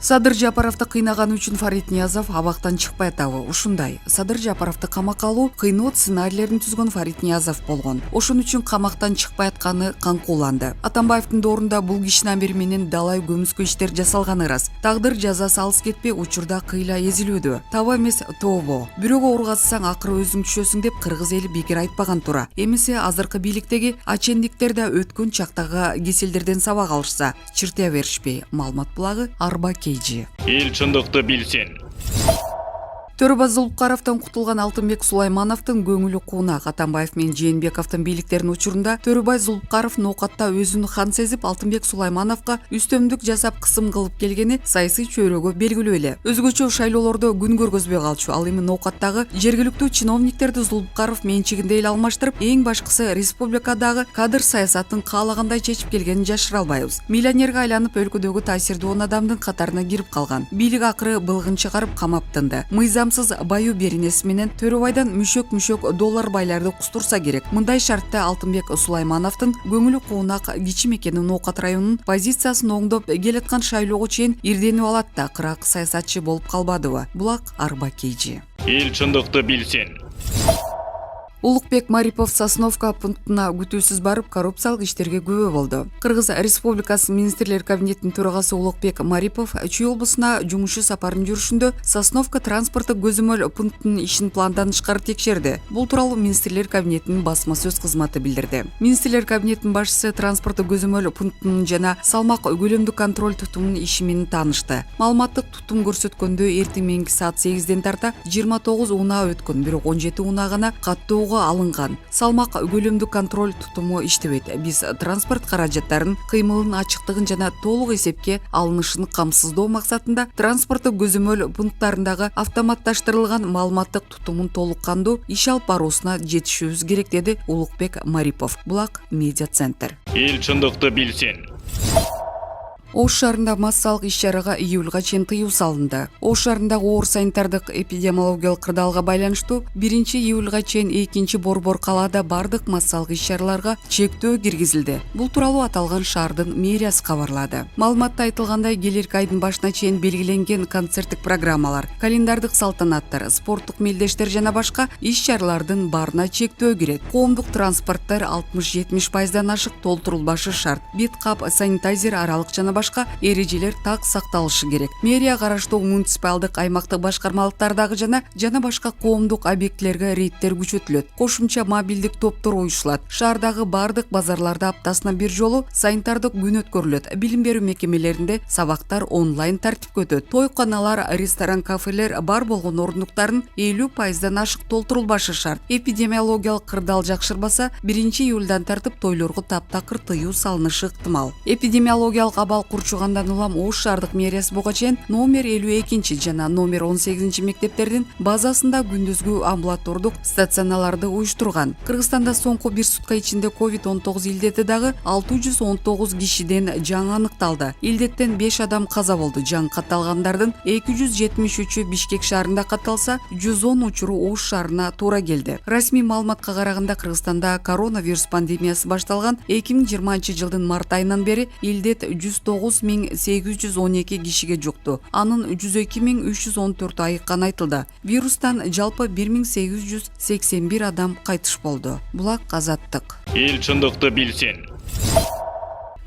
Садыр Жапаровду кыйнаган үчүн Фарид Ниязов абактан чыкпай атабы. Ушундай. Садыр Жапаровду камакка алуу кыйноо сценарийлерин түзгөн Фарид Ниязов болгон. Ошон үчүн камактан чыкпай атканы каңкууланды. Атамбаевдин доорунда бул кишинин амири менен далай көмүскө иштер жасалганы ырас. Тагдыр жазасы алыс кетпей учурда кыйла эзилүүдө. Таба эмес тообо. Бирөөгө ургатсаң акыры өзүң түшөсүң деп кыргыз эли бекер айтпаган тура. Эмесе азыркы бийликтеги ачендиктер да өткөн чактагы кеселдерден сабак алышса, чыртыя беришпей. Маалымат булагы Арба Кейжи. Эл чындыкты билсин. Төрөбай Зулукаровдон кутулган Алтынбек Сулаймановдун көңүлү куунак. Атамбаев менен Жээнбековдун бийликтеринин учурунда Төрөбай Зулукаров ноокатта өзүн хан сезип, Алтынбек Сулаймановго үстөмдүк жасап кысым кылып келгени саясий чөйрөгө белгилүү эле. Өзгөчө шайлоолордо күн көргөзбөй калчу. Ал эми ноокаттагы жергиликтүү чиновниктерди Зулукаров менчигинде эле алмаштырып, эң башкысы республикадагы кадр саясатын каалагандай чечип келгенин жашыра албайбыз. Миллионерге айланып өлкөдөгү таасирдүү адамдын катарына кирип калган. Бийлик акыры былгын чыгарып камап тынды. Баю беренеси менен Төрөбайдан мүшөк доллар байларды кустурса керек. Мындай шартта Алтынбек Сулаймановдун көңүлү куунак кичи мекени Ноокат районунун позициясын оңдоп келаткан шайлоого чейин ирденип алат да кырак саясатчы болуп калбадыбы? Булак Арба Кейжи. Эл чындыкты билсин. Улукбек Марипов Сосновка пунктуна күтүүсүз барып коррупциялык иштерге күбө болду. Кыргыз Республикасынын министрлер кабинетинин төрагасы Улукбек Марипов Чүй облусуна жумуш сапарын жүрүшүндө Сосновка транспорттук көзөмөл пунктунун ишин пландан тышкары текшерди. Бул тууралуу министрлер кабинетинин басма сөз кызматы билдирди. Министрлер кабинетинин башчысы транспорттук көзөмөл пунктунун жана салмак көлөмдүү контроль тутумунун иши менен таанышты. Маалыматтык тутум көрсөткөндө эртең мененки саат 8ден тарта 29 унаа өткөн, бирок 17 унаа гана каттоого алынган. Салмак көлөмдүү контроль тутуму иштебейт. Биз транспорт каражаттарын кыймылынын ачыктыгын жана толук эсепке алынышын камсыздоо максатында транспорттук көзөмөл пункттарындагы автоматташтырылган маалыматтык тутумун толук кандуу иш алып баруусуна жетишүүбүз керек, деди Улукбек Марипов. Булак медиа центр. Эл чындыкты билсин. Ош шаарында массалык иш-чарага июлга чейин тыюу салынды. Ош шаарындагы оор санитардык эпидемиологиялык кырдаалга байланыштуу 1-июлга чейин 2-борбор калаада бардык массалык иш-чараларга чектөө киргизилди. Бул тууралуу аталган шаардын мэриясы кабарлады. Маалыматта айтылгандай, келерки айдын башына чейин белгиленген концерттик программалар, календардык салтанаттар, спорттук мелдештер жана башка иш-чаралардын баарына чектөө кирет. Коомдук транспорттар 60-70% ашык толтурулбашы шарт. Бет кап, санитайзер, аралык жана башка эрежелер так сакталышы керек. Мэрия караштуу муниципалдык аймактык башкармалыктардагы жана башка коомдук объектилерге рейдтер күчөтүлөт. Кошумча мобилдик топтор уюшулат. Шаардагы бардык базарларда аптасына бир жолу санитардык күн өткөрүлөт. Билим берүү мекемелеринде сабактар онлайн тартипке өтөт. Тойканалар, ресторан, кафелер бар болгон ордуктарын 50% ашык толтурулбашы шарт. Эпидемиологиялык кырдаал жакшырбаса 1-июлдан тартып тойлорго таптакыр тыюу салынышы ыктымал. Эпидемиологиялык абал курчугандан улам Ош шаардык мэриясы буга чейин номер 52 жана номер 18 мектептердин базасында күндүзгү амбулатордук стационарларды уюштурган. Кыргызстанда соңку бир сутка ичинде COVID-19 илдети дагы 619 кишиден жаңы аныкталды. Илдеттен 5 адам каза болду. Жаңы катталгандардын 273-ү Бишкек шаарында катталса, 110 учуру Ош шаарына туура келди. Расмий маалыматка караганда Кыргызстанда коронавирус пандемиясы башталган 2020-жылдын март айынан бери илдет 109.812 кишиге жукту. Анын 102.314 айыкканы айтылды. Вирустан жалпы 1881 адам кайтыш болду. Булак Азаттык. Эл чындыкты билсин.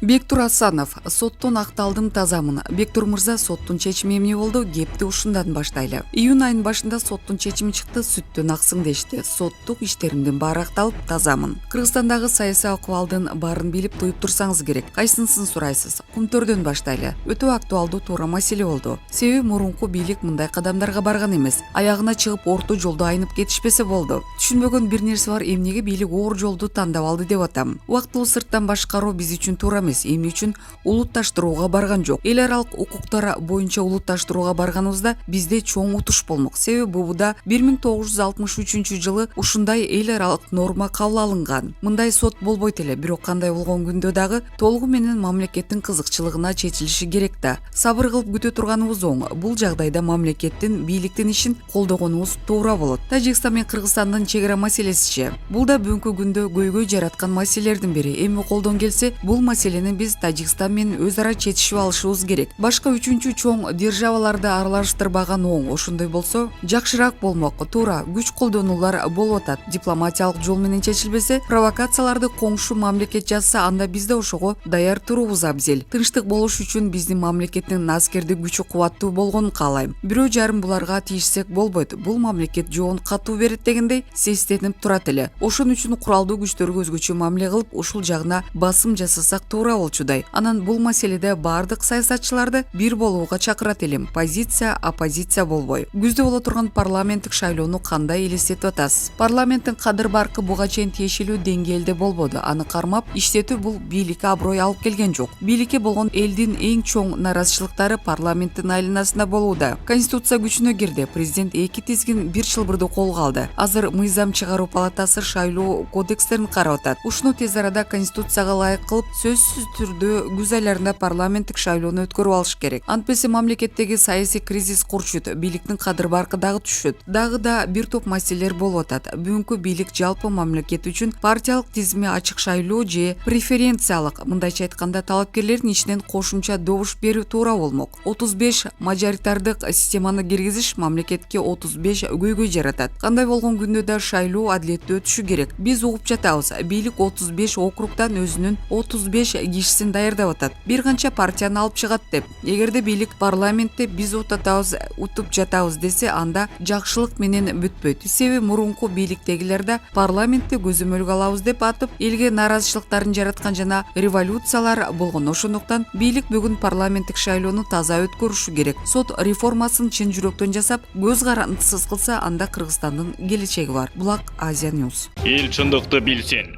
Бектур Асанов, соттон акталдым тазамын. Бектур мырза, соттун чечими эмне болду? Кепти ушундан баштайлы. Июнь айынын башында соттун чечими чыкты, сүттөн аксың дешти. Соттук иштеримдин баары акталып тазамын. Кыргызстандагы саясий акыбалдын баарын билип туюп турсаңыз керек. Кайсынысын сурайсыз? Кумтөрдөн баштайлы. Өтө актуалдуу туура маселе болду. Себеби мурунку бийлик мындай кадамдарга барган эмес. Аягына чыгып орто жолдо айнып кетишпесе болду. Түшүнбөгөн бир нерсе бар, эмнеге бийлик оор жолду тандап алды деп атам. Убактылуу сырттан башкаруу биз үчүн туура эмес, эмне үчүн улутташтырууга барган жок. Эл аралык укуктар боюнча улутташтырууга барганыбызда бизде чоң утуш болмок. Себеби БУБда 1963-жылы ушундай эл аралык норма кабыл алынган. Мындай сот болбойт эле, бирок кандай болгон күндө дагы толугу менен мамлекеттин кызыкчылыгына чечилиши керек да. Сабыр кылып күтө турганыбыз оң. Бул жагдайда мамлекеттин, бийликтин ишин колдогонубуз туура болот. Тажикстан менен Кыргызстандын чегара маселесичи. Бул да бүгүнкү күндө көйгөй жараткан маселелердин бири. Эми колдон келсе, бул маселе маселени биз Тажикстан менен өз ара чечишип алышыбыз керек. Башка үчүнчү чоң державаларды аралаштырбаган оң. Ошондой болсо жакшыраак болмок. Туура күч колдонуулар болуп атат. Дипломатиялык жол менен чечилбесе, провокацияларды коңшу мамлекет жасса, анда биз да ошого даяр туруубуз абзел. Тынчтык болуш үчүн биздин мамлекеттин аскердик күчү кубаттуу болгонун каалайм. Бирөө жарым буларга тийишсек болбойт. Бул мамлекет жоон катуу берет дегендей сестенип турат эле. Ошон үчүн куралдуу күчтөргө өзгөчө мамиле кылып, ушул жагына басым жасасак туура болчудай. Анан бул маселеде бардык саясатчыларды бир болууга чакырат элем. Позиция оппозиция болбой. Күздө боло турган парламенттик шайлоону кандай элестетип атасыз? Парламенттин кадыр баркы буга чейин тиешелүү деңгээлде болбоду. Аны кармап иштетүү бул бийликке аброй алып келген жок. Бийликке болгон элдин эң чоң наразычылыктары парламенттин айланасында болууда. Конституция күчүнө кирди. Президент 2 тизгин бир чылбырды колго алды. Азыр мыйзам чыгаруу палатасы шайлоо кодекстерин карап атат. Ушуну тез арада конституцияга ылайык кылып, сөзсүз түрдө күз айларында парламенттик шайлоону өткөрүп алыш керек. Антпесе мамлекеттеги саясий кризис курчут, бийликтин кадыр баркы дагы түшөт. Дагы да бир топ маселелер болуп атат. Бүгүнкү бийлик жалпы мамлекет үчүн партиялык тизими ачык шайлоо же преференциялык, мындайча айтканда талапкерлердин ичинен кошумча добуш берүү туура болмок. 35 мажоритардык системаны киргизиш мамлекетке 35 көйгөй жаратат. Кандай болгон күндө да шайлоо адилеттүү өтүшү керек. Биз угуп жатабыз. Бийлик 35 округдан өзүнүн 35 кишисин даярдап атат. Бир канча партияны алып чыгат деп. Эгерде бийлик парламентте биз утуп жатабыз десе, анда жакшылык менен бүтпөйт. Себеби мурунку бийликтегилер да парламентте көзөмөлгө алабыз деп атып, элге наразычылыктарын жараткан жана революциялар болгон. Ошондуктан бийлик бүгүн парламенттик шайлоону таза өткөрүшү керек. Сот реформасын чын жүрөктөн жасап, көз карандысыз кылса, анда Кыргызстандын келечеги бар. Булак Азия News. Эл чындыкты билсин.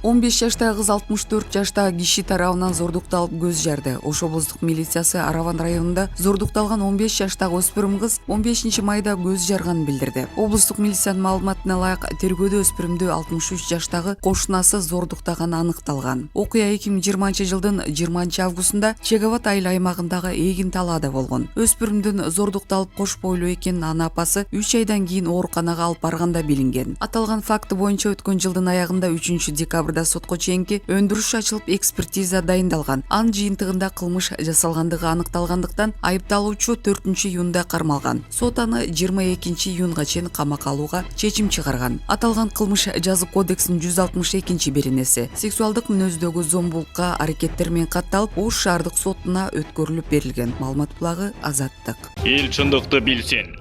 15 жаштагы кыз 64 жаштагы киши тарабынан зордукталып көз жарды. Ош облустук милициясы Араван районунда зордукталган 15 жаштагы өспүрүм кыз 15 майда көз жарганын билдирди. Облустук милициянын маалыматына ылайык, тергөөдө өспүрүмдү 63 жаштагы кошунасы зордуктаганы аныкталган. Окуя 2020 жылдын 20 августунда Чегават айыл аймагындагы эгин талаада болгон. Өспүрүмдүн зордукталып кош бойлуу экенин анын апасы 3 айдан кийин ооруканага алып барганда билинген. Аталган факты боюнча өткөн жылдын аягында 3 декабрда сотко чейинки өндүрүш ачылып, экспертиза дайындалган. Анын жыйынтыгында кылмыш жасалгандыгы аныкталгандыктан айыпталуучу 4-июнда кармалган. Сот аны 22-июнга чейин камакка алууга чечим чыгарган. Аталган кылмыш жаза кодексинин 162-беренеси сексуалдык мүнөздөгү зомбулукка аракеттер менен катталып, Ош шаардык сотуна өткөрүлүп берилген. Маалымат булагы Азаттык. Эл чындыкты билсин.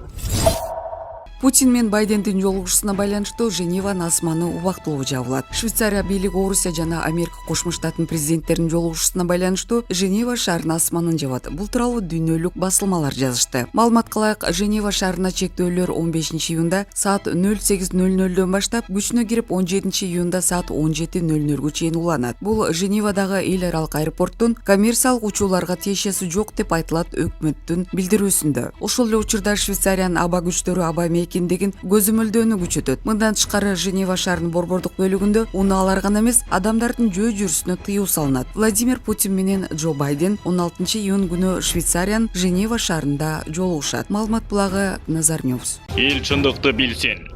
Путин мен Байдендин жолугушусуна байланыштуу Женева асманы убактылуу жабылат. Швейцария бийлиги Орусия жана Америка Кошмо Штаттын президенттеринин жолугушусуна байланыштуу Женева шаарынын асманын жабат. Бул тууралуу дүйнөлүк басылмалар жазышты. Маалыматка ылайык, Женева шаарына чектөөлөр 15-июнда саат 08:00 баштап күчүнө кирип 17-июнда саат 17:00 чейин уланат. Бул Женевадагы эл аралык аэропорттун коммерциялык учууларга тиешеси жок деп айтылат өкмөттүн билдирүүсүндө. Ошол эле учурда Швейцариянын аба күчтөрү аба экендигин көзөмөлдөөнү күчөтөт. Мындан тышкары Женева шаарынын борбордук бөлүгүндө унаалар гана эмес, адамдардын жөө жүрүшүнө тыюу салынат. Владимир Путин менен Джо Байден 16-июнь күнү Швейцариянын Женева шаарында жолугушат. Маалымат булагы Назар News. Эл чындыкты билсин.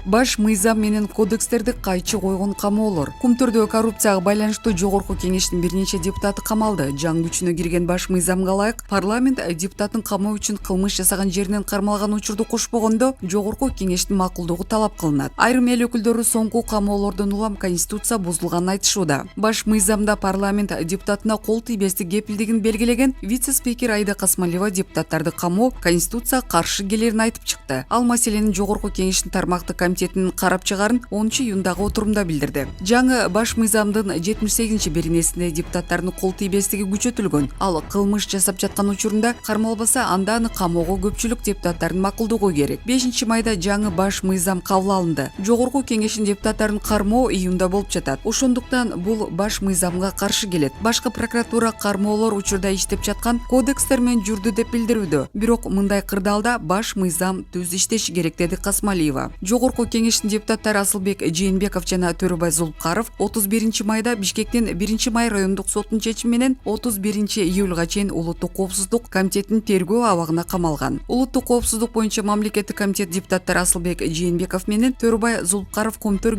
Баш мыйзам менен кодекстерди кайчы койгон камоолор. Кумтөрдө коррупцияга байланыштуу жогорку кеңештин бир нече депутаты камалды. Жаңы күчүнө кирген баш мыйзамга ылайык, парламент депутаттын камоо үчүн кылмыш жасаган жеринен кармалган учурду кошпогондо жогорку кеңештин макулдугу талап кылынат. Айрым эл өкүлдөрү соңку камоолордон улам конституция бузулганын айтышууда. Баш мыйзамда парламент депутатына кол тийбестик кепилдигин белгилеген вице-спикер Айда Касмалиева депутаттарды камоо конституцияга каршы келерин айтып чыкты. Ал маселени жогорку кеңештин тармактык комитетинин карап чыгарын 10-июндагы отурумда билдирди. Жаңы баш мыйзамдын 78-беренесинде депутаттардын кол тийбестиги күчөтүлгөн. Ал кылмыш жасап жаткан учурунда кармалбаса, анда аны камоого көпчүлүк депутаттардын макулдугу керек. 5-майда жаңы баш мыйзам кабыл алынды. Жогорку кеңештин депутаттарын кармоо июнда болуп жатат. Ошондуктан бул баш мыйзамга каршы келет. Башкы прокуратура кармоолор учурда иштеп жаткан кодекстер менен жүрдү деп билдирүүдө. Бирок мындай кырдаалда баш мыйзам түз иштеши керек, деди Касмалиева. Жогорку жогорку кеңештин депутаттары Асылбек Жээнбеков жана Төрөбай Зулпкаров 31 майда Бишкектин 1 май райондук сотунун чечими менен 31 июлга чейин улуттук коопсуздук комитетинин тергөө абагына камалган. Улуттук коопсуздук боюнча мамлекеттик комитет депутаттары Асылбек Жээнбеков менен Төрөбай Зулпкаров Көмтөр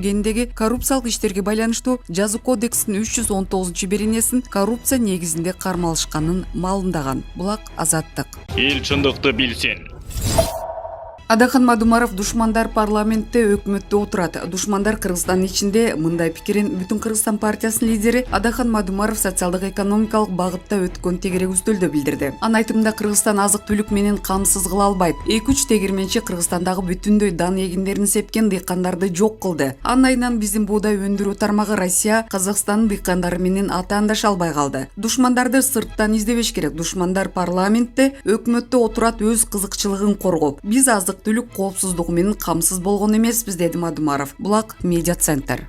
коррупциялык иштерге байланыштуу жаза кодекстин 319-беренесин коррупция негизинде кармалышканын маалымдаган. Булак Азаттык. Эл чындыкты билсин. Адахан Мадумаров душмандар парламентте өкмөттө отурат. Душмандар Кыргызстандын ичинде мындай пикирин Бүтүн Кыргызстан партиясынын лидери Адахан Мадумаров социалдык экономикалык багытта өткөн тегерек үстөлдө билдирди. Анын айтымында Кыргызстан азык-түлүк менен камсыз кыла албайт. 2-3 тегирменчи Кыргызстандагы бүтүндөй дан эгиндерин сепкен дыйкандарды жок кылды. Анын айынан биздин буудай өндүрүү тармагы Россия Казакстандын дыйкандары менен атаандаша албай калды. Душмандарды сырттан издебеш керек. Душмандар парламентте өкмөттө отурат, өз кызыкчылыгын коргоп. Биз азык-түлүк коопсуздугу менен камсыз болгон эмеспиз, деди Мадумаров. Булак Медиа Центр.